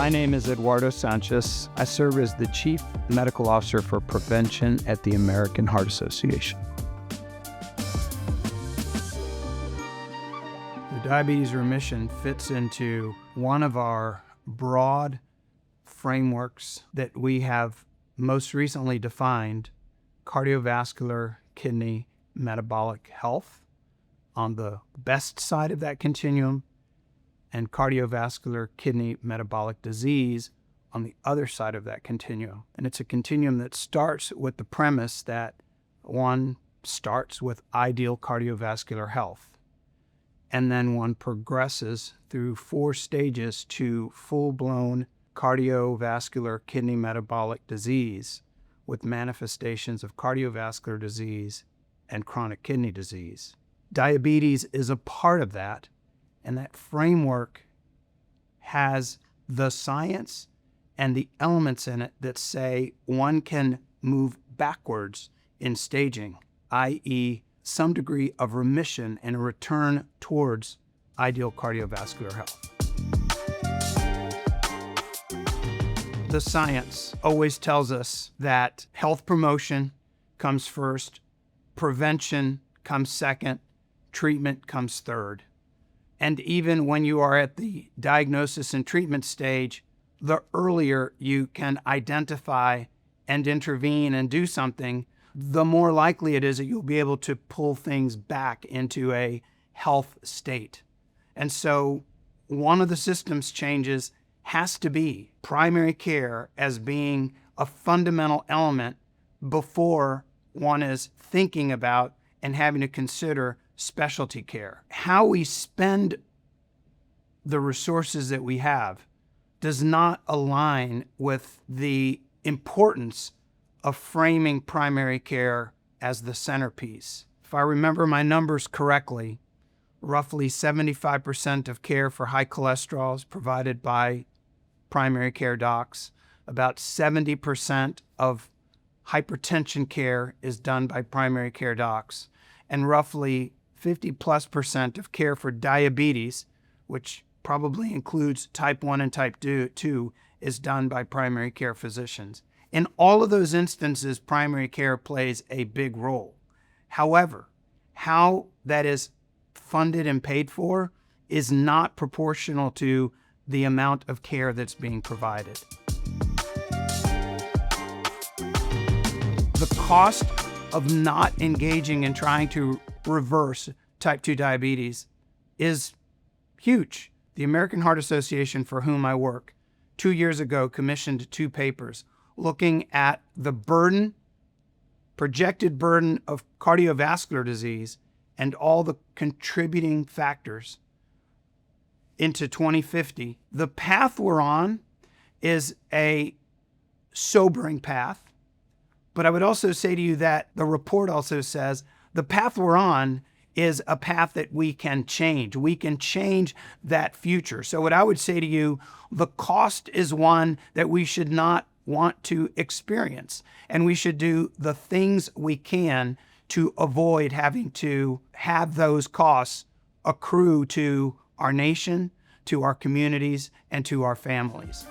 My name is Eduardo Sanchez. I serve as the Chief Medical Officer for Prevention at the American Heart Association. The diabetes remission fits into one of our broad frameworks that we have most recently defined: cardiovascular, kidney, metabolic health on the best side of that continuum, and cardiovascular, kidney, metabolic disease on the other side of that continuum. And it's a continuum that starts with the premise that one starts with ideal cardiovascular health, and then one progresses through 4 stages to full-blown cardiovascular, kidney, metabolic disease with manifestations of cardiovascular disease and chronic kidney disease. Diabetes is a part of that, and that framework has the science and the elements in it that say one can move backwards in staging, i.e., some degree of remission and a return towards ideal cardiovascular health. The science always tells us that health promotion comes first, prevention comes second, treatment comes third. And even when you are at the diagnosis and treatment stage, the earlier you can identify and intervene and do something, the more likely it is that you'll be able to pull things back into a health state. And so one of the systems changes has to be primary care as being a fundamental element before one is thinking about and having to consider specialty care. How we spend the resources that we have does not align with the importance of framing primary care as the centerpiece. If I remember my numbers correctly, roughly 75% of care for high cholesterol is provided by primary care docs. About 70% of hypertension care is done by primary care docs, and roughly 50+% of care for diabetes, which probably includes type 1 and type 2, is done by primary care physicians. In all of those instances, primary care plays a big role. However, how that is funded and paid for is not proportional to the amount of care that's being provided. The cost of not engaging in trying to reverse type 2 diabetes is huge. The American Heart Association, for whom I work, 2 years ago commissioned 2 papers looking at the burden, projected burden of cardiovascular disease and all the contributing factors into 2050. The path we're on is a sobering path, but I would also say to you that the report also says the path we're on is a path that we can change. We can change that future. So what I would say to you, the cost is one that we should not want to experience, and we should do the things we can to avoid having to have those costs accrue to our nation, to our communities, and to our families.